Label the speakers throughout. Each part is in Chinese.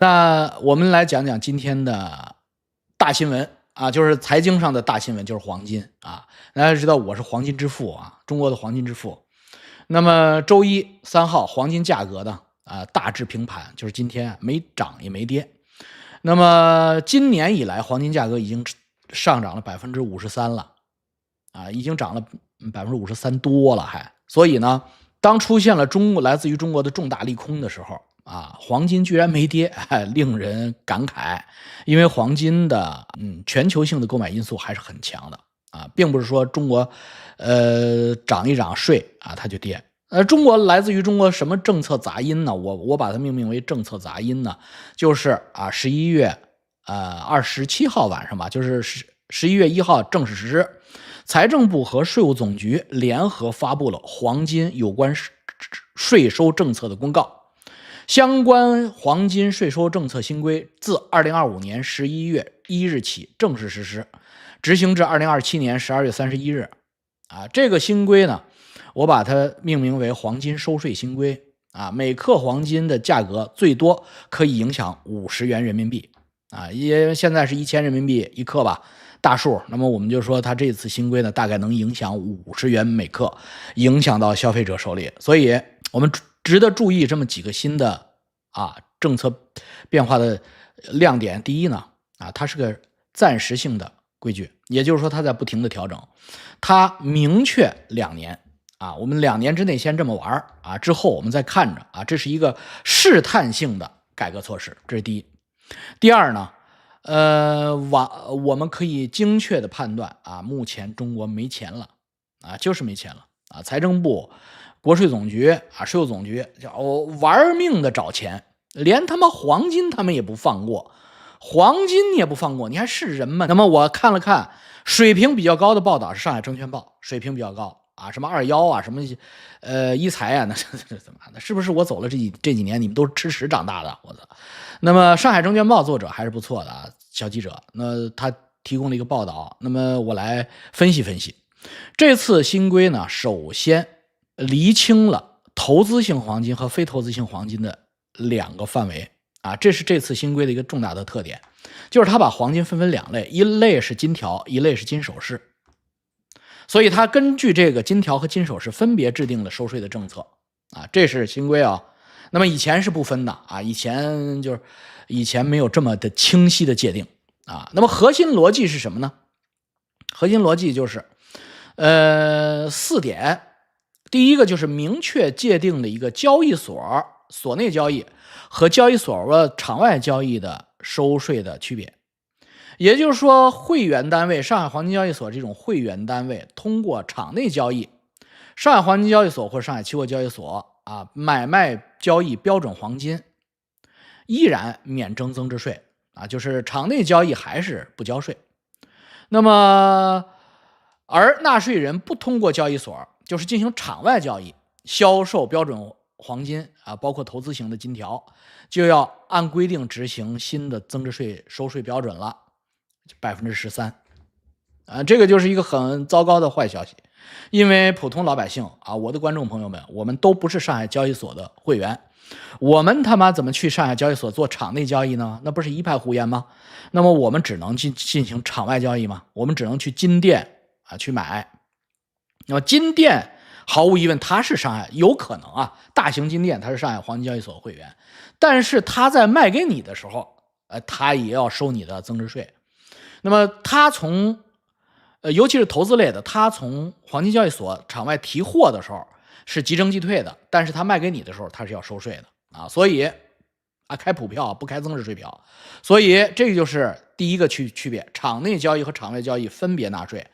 Speaker 1: 那我们来讲讲今天的大新闻啊，就是财经上的大新闻，就是黄金啊。大家知道我是黄金之父啊，中国的黄金之父。那么周一3号黄金价格呢大致平盘，就是今天没涨也没跌。那么今年以来黄金价格已经上涨了53%了啊，已经涨了53%多了还。所以呢，当出现了来自于中国的重大利空的时候啊，黄金居然没跌，令人感慨。因为黄金的全球性的购买因素还是很强的啊，并不是说中国涨一涨税啊它就跌。来自于中国什么政策杂音呢？我把它命名为政策杂音呢，就是11月27号晚上吧，就是11月1号正式实施。财政部和税务总局联合发布了黄金有关税收政策的公告。相关黄金税收政策新规自2025年11月1日起正式实施，执行至2027年12月31日。这个新规呢，我把它命名为黄金收税新规啊，每克黄金的价格最多可以影响50元人民币啊，也现在是1000人民币一克吧，大数。那么我们就说它这次新规呢，大概能影响50元每克，影响到消费者手里。所以我们值得注意这么几个新的政策变化的亮点。第一呢，它是个暂时性的规矩，也就是说它在不停的调整，它明确2年我们2年之内先这么玩之后我们再看着这是一个试探性的改革措施，这是第一。第二呢，我们可以精确的判断目前中国没钱了就是没钱了财政部、国税总局税务总局玩命的找钱，连他妈黄金他们也不放过，黄金你也不放过，你还是人吗？那么我看了看水平比较高的报道是上海证券报，水平比较高什么21什么一财那怎么的？是不是我走了这几年你们都吃屎长大的？我操！那么上海证券报作者还是不错的小记者，那他提供了一个报道，那么我来分析分析。这次新规呢，首先厘清了投资性黄金和非投资性黄金的2个范围这是这次新规的一个重大的特点，就是它把黄金分2类，一类是金条，一类是金首饰。所以它根据这个金条和金首饰分别制定了收税的政策这是新规那么以前是不分的以前没有这么的清晰的界定那么核心逻辑是什么呢？核心逻辑就是4点。第一个就是明确界定了一个交易所所内交易和交易所场外交易的收税的区别。也就是说，会员单位上海黄金交易所这种会员单位通过场内交易，上海黄金交易所或者上海期货交易所买卖交易标准黄金，依然免征增值税就是场内交易还是不交税。那么而纳税人不通过交易所，就是进行场外交易，销售标准黄金包括投资型的金条，就要按规定执行新的增值税收税标准了，13%这个就是一个很糟糕的坏消息。因为普通老百姓我的观众朋友们，我们都不是上海交易所的会员，我们他妈怎么去上海交易所做场内交易呢？那不是一派胡言吗？那么我们只能进行场外交易吗？我们只能去金店去买。那么金店毫无疑问它是上海有可能大型金店它是上海黄金交易所会员，但是它在卖给你的时候它也要收你的增值税。那么它尤其是投资类的，它从黄金交易所场外提货的时候是即征即退的，但是它卖给你的时候它是要收税的所以开普票不开增值税票。所以这个就是第一个区别，场内交易和场外交易分别纳税。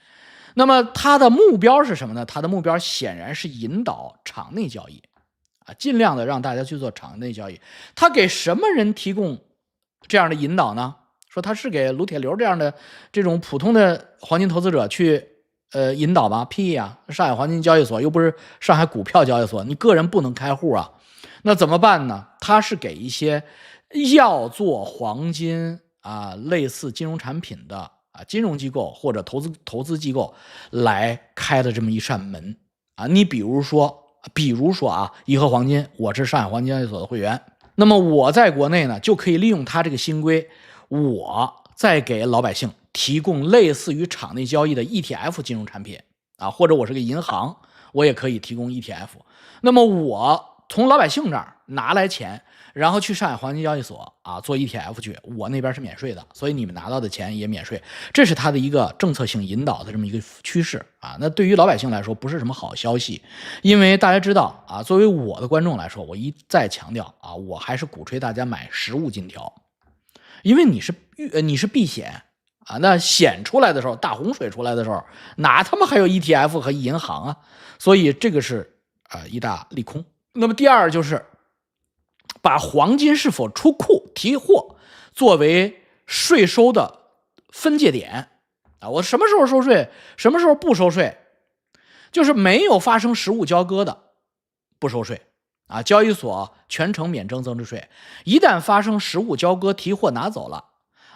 Speaker 1: 那么它的目标是什么呢？它的目标显然是引导场内交易尽量的让大家去做场内交易。它给什么人提供这样的引导呢？说他是给卢铁流这样的这种普通的黄金投资者去引导吗？屁呀！上海黄金交易所又不是上海股票交易所，你个人不能开户那怎么办呢？他是给一些要做黄金类似金融产品的金融机构或者投资机构来开的这么一扇门你比如说怡和黄金，我是上海黄金交易所的会员，那么我在国内呢，就可以利用它这个新规，我再给老百姓提供类似于场内交易的 ETF 金融产品啊，或者我是个银行，我也可以提供 ETF。那么我从老百姓这儿拿来钱，然后去上海黄金交易所啊做 ETF 去，我那边是免税的，所以你们拿到的钱也免税，这是它的一个政策性引导的这么一个趋势啊。那对于老百姓来说不是什么好消息，因为大家知道啊，作为我的观众来说，我一再强调啊，我还是鼓吹大家买实物金条，因为你是避险啊，那险出来的时候，大洪水出来的时候，哪他妈还有 ETF 和银行啊？所以这个是一大利空。那么第二就是把黄金是否出库提货作为税收的分界点啊，我什么时候收税，什么时候不收税，就是没有发生实物交割的不收税啊，交易所全程免征增值税。一旦发生实物交割提货拿走了，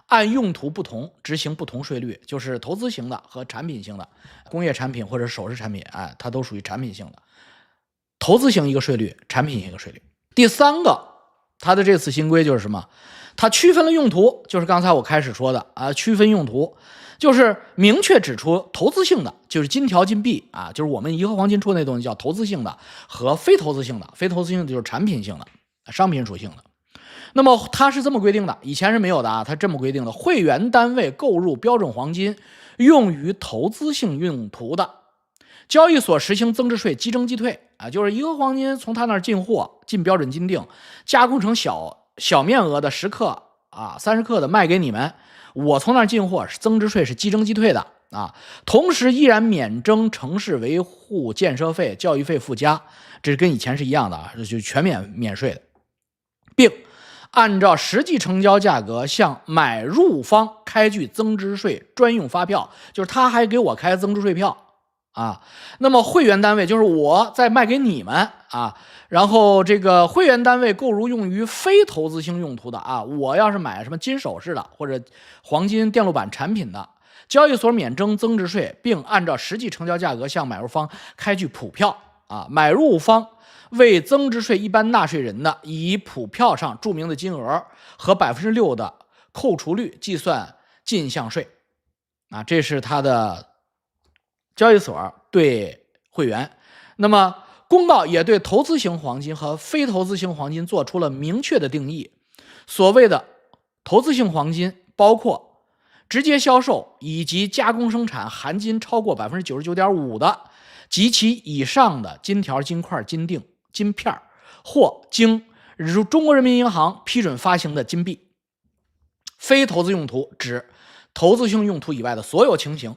Speaker 1: 按用途不同执行不同税率，就是投资型的和产品型的，工业产品或者首饰产品它都属于产品型的，投资型一个税率，产品型一个税率。第三个，它的这次新规就是什么？它区分了用途，就是刚才我开始说的区分用途，就是明确指出投资性的，就是金条金币就是我们颐和黄金出的那东西叫投资性的，和非投资性的，非投资性的就是产品性的，商品属性的。那么它是这么规定的，以前是没有的它这么规定的，会员单位购入标准黄金用于投资性用途的，交易所实行增值税即征即退就是颐和黄金从他那儿进货，进标准金锭，加工成小面额的10克30克的卖给你们，我从那儿进货，增值税是即征即退的同时依然免征城市维护建设费、教育费附加，这跟以前是一样的就全免税的，并按照实际成交价格向买入方开具增值税专用发票，就是他还给我开增值税票那么会员单位就是我再卖给你们然后这个会员单位购入用于非投资性用途的我要是买什么金首饰的或者黄金电路板产品的，交易所免征增值税，并按照实际成交价格向买入方开具普票买入方为增值税一般纳税人的，以普票上注明的金额和6%的扣除率计算进项税这是他的交易所对会员。那么公告也对投资型黄金和非投资型黄金做出了明确的定义，所谓的投资性黄金包括直接销售以及加工生产含金超过 99.5% 的及其以上的金条、金块、金锭、金片或经中国人民银行批准发行的金币。非投资用途指投资性用途以外的所有情形。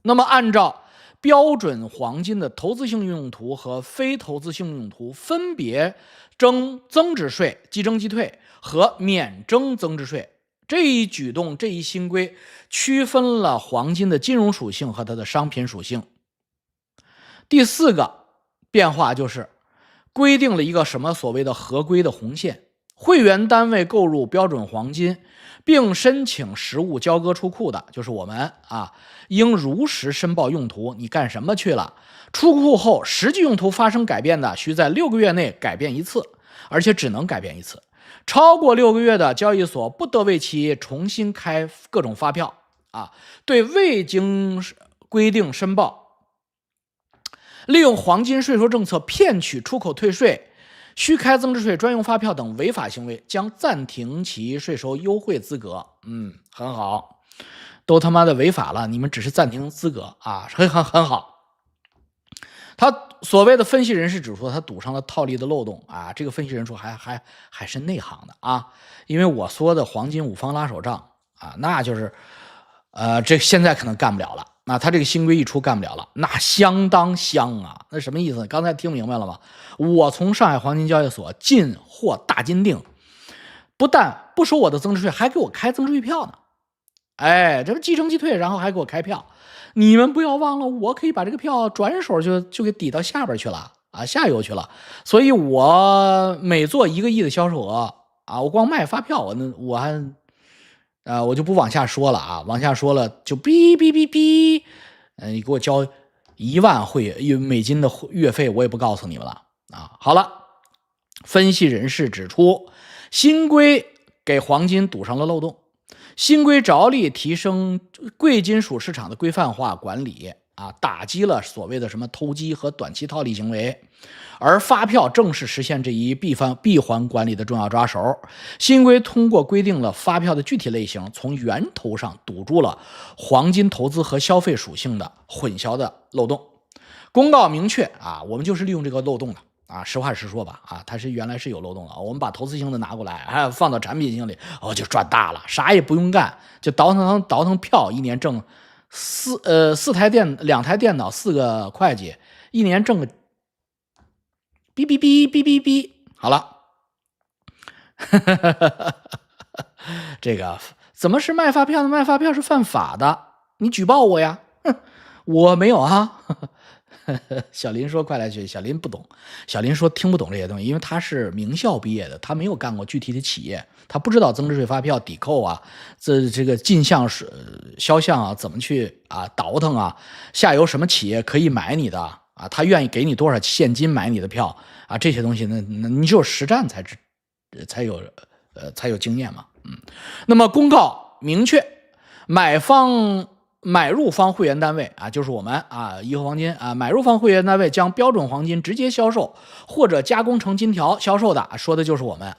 Speaker 1: 那么按照标准黄金的投资性用途和非投资性用途分别征增值税即征即退和免征增值税，这一举动，这一新规区分了黄金的金融属性和它的商品属性。第四个变化就是规定了一个什么所谓的合规的红线，会员单位购入标准黄金并申请实物交割出库的，就是我们应如实申报用途，你干什么去了，出库后实际用途发生改变的，需在6个月内改变一次，而且只能改变一次，超过6个月的，交易所不得为其重新开各种发票对未经规定申报，利用黄金税收政策骗取出口退税、虚开增值税专用发票等违法行为，将暂停其税收优惠资格。很好，都他妈的违法了，你们只是暂停资格很好。他所谓的分析人士指出，他堵上了套利的漏洞这个分析人数还是内行的因为我说的黄金5方拉手账那就是这现在可能干不了了。那他这个新规一出干不了了，那相当香那什么意思？刚才听明白了吗？我从上海黄金交易所进货大金锭，不但不收我的增值税，还给我开增值税票呢。这不即征即退，然后还给我开票。你们不要忘了，我可以把这个票转手就给抵到下边去了下游去了。所以我每做1个亿的销售额我光卖发票，我就不往下说了往下说了就哔哔哔哔，你给我交1万美金的月费，我也不告诉你们了好了，分析人士指出，新规给黄金堵上了漏洞。新规着力提升贵金属市场的规范化管理打击了所谓的什么投机和短期套利行为，而发票正是实现这一闭环管理的重要抓手。新规通过规定了发票的具体类型，从源头上堵住了黄金投资和消费属性的混淆的漏洞。公告明确我们就是利用这个漏洞的实话实说吧它是原来是有漏洞的，我们把投资性的拿过来放到产品性里就赚大了，啥也不用干，就倒腾票，一年挣2台电脑4个会计，一年挣个哔哔哔哔哔哔，好了。这个怎么是卖发票呢？卖发票是犯法的，你举报我呀。我没有小林说快来学，小林不懂，小林说听不懂这些东西，因为他是名校毕业的，他没有干过具体的企业，他不知道增值税发票抵扣这个进项销项怎么去倒腾下游什么企业可以买你的他愿意给你多少现金买你的票这些东西呢，你只有实战才有经验嘛。那么公告明确，买入方会员单位就是我们颐和黄金买入方会员单位将标准黄金直接销售或者加工成金条销售的，说的就是我们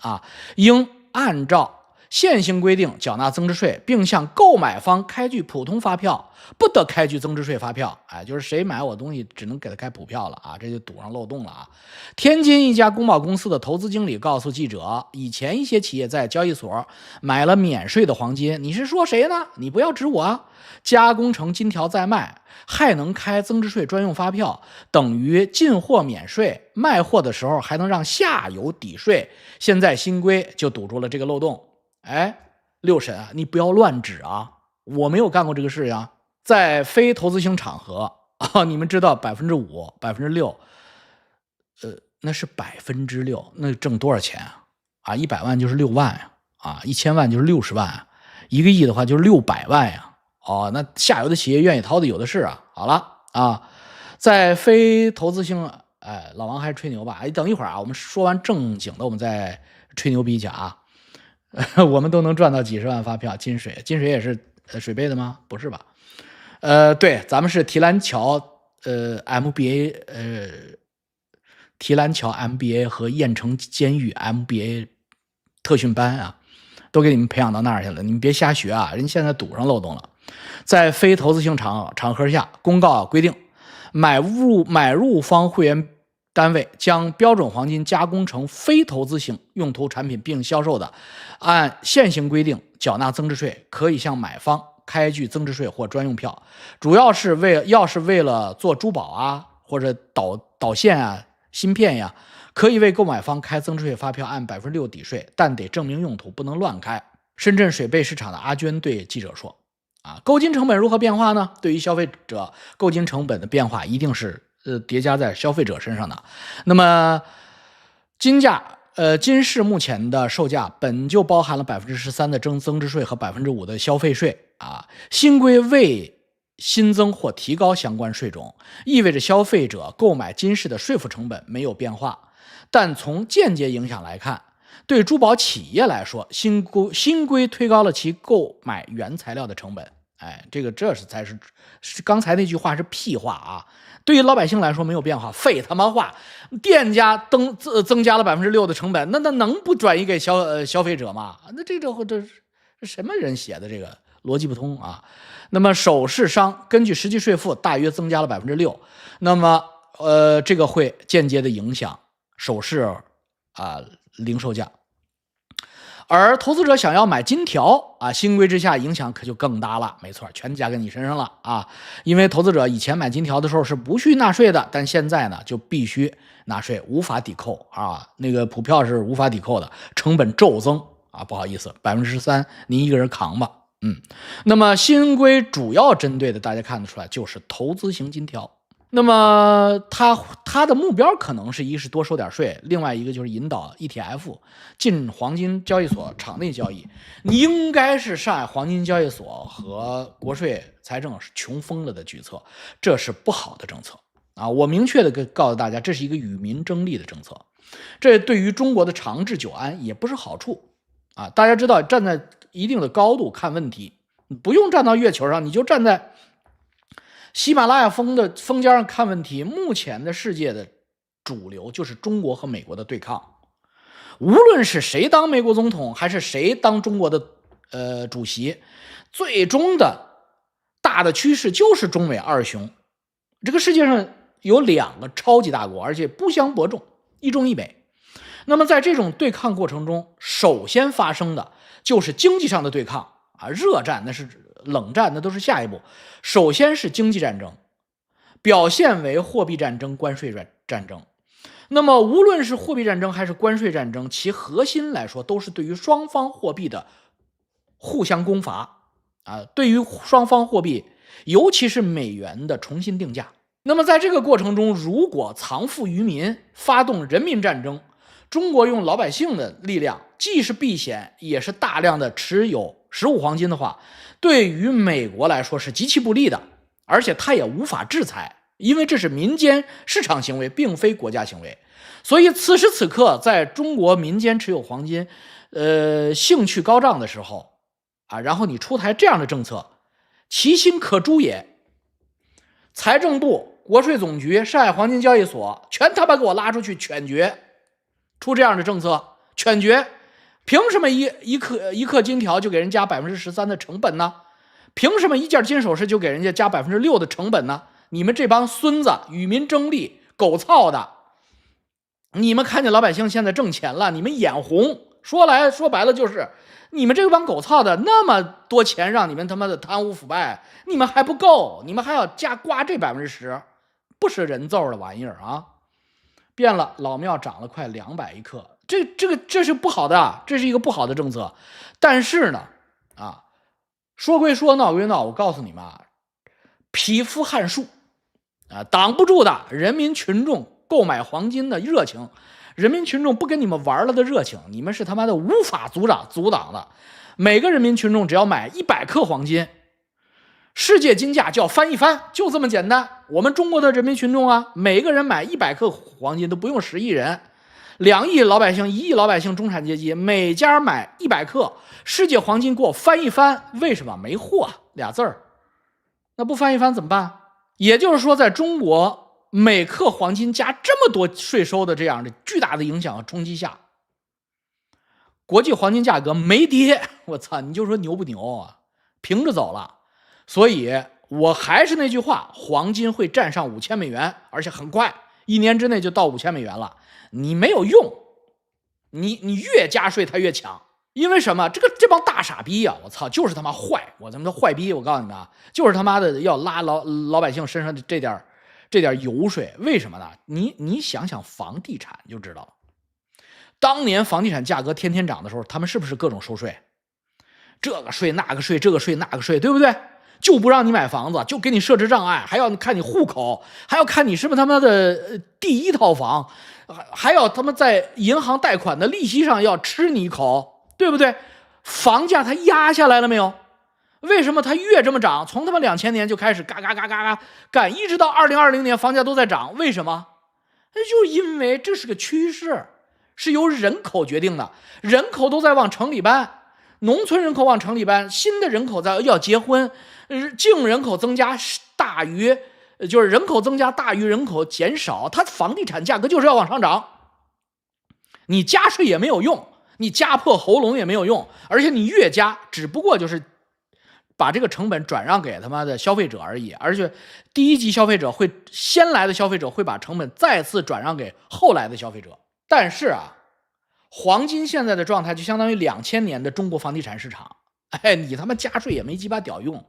Speaker 1: 应按照现行规定缴纳增值税，并向购买方开具普通发票，不得开具增值税发票。就是谁买我东西只能给他开普票了这就堵上漏洞了天津一家公保公司的投资经理告诉记者，以前一些企业在交易所买了免税的黄金，你是说谁呢？你不要指我加工成金条再卖，还能开增值税专用发票，等于进货免税，卖货的时候还能让下游抵税。现在新规就堵住了这个漏洞。六审你不要乱指我没有干过这个事呀。在非投资型场合你们知道5%、6%，那是6%，那挣多少钱100万就是6万1000万就是60万1个亿的话就是600万那下游的企业愿意掏的有的是好了在非投资型老王还是吹牛吧等一会儿我们说完正经的我们再吹牛逼去我们都能赚到几十万发票。金水也是水贝的吗？不是吧？对，咱们是提篮桥MBA 提篮桥 MBA 和燕城监狱 MBA 特训班都给你们培养到那儿去了，你们别瞎学人现在堵上漏洞了。在非投资性场合下，公告规定，买入方会员单位将标准黄金加工成非投资性用途产品并销售的，按现行规定缴纳增值税，可以向买方开具增值税或专用票。主要是为了做珠宝或者导线芯片可以为购买方开增值税发票，按6%抵税，但得证明用途，不能乱开。深圳水贝市场的阿娟对记者说购金成本如何变化呢？对于消费者，购金成本的变化一定是叠加在消费者身上的。那么金市目前的售价本就包含了13%的增值税和5%的消费税新规未新增或提高相关税种，意味着消费者购买金饰的税负成本没有变化。但从间接影响来看，对珠宝企业来说，新规推高了其购买原材料的成本。这才是刚才那句话是屁话对于老百姓来说没有变化，废他妈话！店家增加了6%的成本，那能不转移给消费者吗？那这什么人写的这个逻辑不通那么首饰商根据实际税负大约增加了6%，那么这个会间接的影响首饰零售价。而投资者想要买金条新规之下影响可就更大了。没错，全加给你身上了因为投资者以前买金条的时候是不需纳税的，但现在呢就必须纳税，无法抵扣那个普票是无法抵扣的，成本骤增不好意思，13%您一个人扛吧。那么新规主要针对的，大家看得出来就是投资型金条。那么它的目标可能是多收点税，另外一个就是引导 ETF 进黄金交易所场内交易。你应该是上海黄金交易所和国税财政是穷疯了的举措，这是不好的政策我明确的告诉大家，这是一个与民争利的政策。这对于中国的长治久安也不是好处啊。大家知道，站在一定的高度看问题，不用站到月球上，你就站在喜马拉雅峰的峰尖上看问题。目前的世界的主流就是中国和美国的对抗，无论是谁当美国总统，还是谁当中国的主席，最终的大的趋势就是中美二雄。这个世界上有两个超级大国，而且不相伯仲，一中一美。那么在这种对抗过程中，首先发生的就是经济上的对抗啊，热战那是冷战，那都是下一步。首先是经济战争，表现为货币战争、关税战争。那么无论是货币战争还是关税战争，其核心来说都是对于双方货币的互相攻伐啊，对于双方货币，尤其是美元的重新定价。那么在这个过程中，如果藏富于民，发动人民战争，中国用老百姓的力量，既是避险，也是大量的持有实物黄金的话，对于美国来说是极其不利的，而且他也无法制裁，因为这是民间市场行为，并非国家行为。所以此时此刻，在中国民间持有黄金，兴趣高涨的时候啊，然后你出台这样的政策，其心可诛也。财政部、国税总局、上海黄金交易所全他妈给我拉出去犬决，出这样的政策，犬决。凭什么一克金条就给人加 13% 的成本呢？凭什么一件金首饰就给人家加 6% 的成本呢？你们这帮孙子与民争利，狗操的！你们看见老百姓现在挣钱了，你们眼红。说白了就是你们这帮狗操的，那么多钱让你们他妈的贪污腐败，你们还不够，你们还要刮这 10%， 不是人揍的玩意儿啊！变了，老庙涨了快200一克，这是不好的，这是一个不好的政策。但是呢，啊，说归说，闹归闹，我告诉你们啊，匹夫撼树啊，挡不住的人民群众购买黄金的热情，人民群众不跟你们玩了的热情，你们是他妈的无法阻挡的。每个人民群众只要买100克黄金，世界金价就要翻一番，就这么简单。我们中国的人民群众啊，每个人买100克黄金都不用10亿人，2亿老百姓、1亿老百姓中产阶级，每家买100克，世界黄金给我翻一番。为什么？没货俩字儿。那不翻一番怎么办？也就是说，在中国每克黄金加这么多税收的这样的巨大的影响和冲击下，国际黄金价格没跌，我操，你就说牛不牛啊？平着走了。所以我还是那句话，黄金会站上5000美元，而且很快，1年之内就到5000美元了。你没有用，你越加税它越强。因为什么？这帮大傻逼啊！我操，就是他妈坏！我他妈的坏逼！我告诉你们啊，就是他妈的要拉老百姓身上的这点油水。为什么呢？你想想房地产就知道了。当年房地产价格天天涨的时候，他们是不是各种收税？这个税那个税，这个税那个税，对不对？就不让你买房子，就给你设置障碍，还要看你户口，还要看你是不是他妈的第1套房，还要他妈在银行贷款的利息上要吃你一口，对不对？房价它压下来了没有？为什么它越这么涨？从他妈2000年就开始嘎嘎嘎嘎嘎干，一直到2020年房价都在涨，为什么？就是因为这是个趋势，是由人口决定的，人口都在往城里搬。农村人口往城里搬，新的人口要结婚，净人口增加大于就是人口增加大于人口减少，它房地产价格就是要往上涨。你加税也没有用，你加破喉咙也没有用，而且你越加，只不过就是把这个成本转让给他妈的消费者而已。而且第一级消费者会先来的消费者会把成本再次转让给后来的消费者。但是啊，黄金现在的状态就相当于2000年的中国房地产市场，哎，你他妈加税也没鸡巴屌用。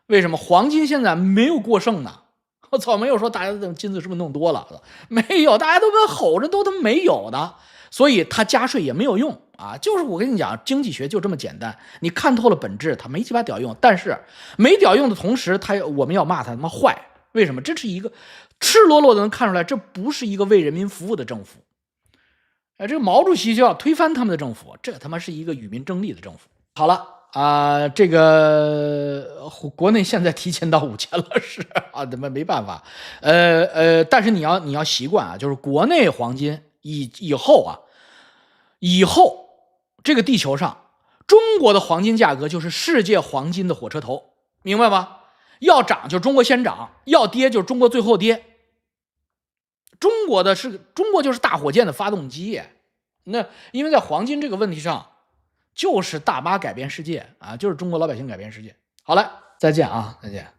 Speaker 1: 为什么？黄金现在没有过剩呢？我操，没有说大家的金子是不是弄多了？没有，大家都跟吼着都没有的，所以他加税也没有用啊。就是我跟你讲，经济学就这么简单，你看透了本质，他没鸡巴屌用。但是没屌用的同时，我们要骂他他妈坏。为什么？这是一个赤裸裸的能看出来，这不是一个为人民服务的政府。这个毛主席就要推翻他们的政府，这他妈是一个与民争利的政府。好了啊，这个国内现在提前到5000了，是啊，没办法。但是你要习惯啊，就是国内黄金以后这个地球上中国的黄金价格就是世界黄金的火车头，明白吗？要涨就中国先涨，要跌就中国最后跌。中国就是大火箭的发动机。那因为在黄金这个问题上，就是大妈改变世界啊，就是中国老百姓改变世界。好了，再见啊，再见。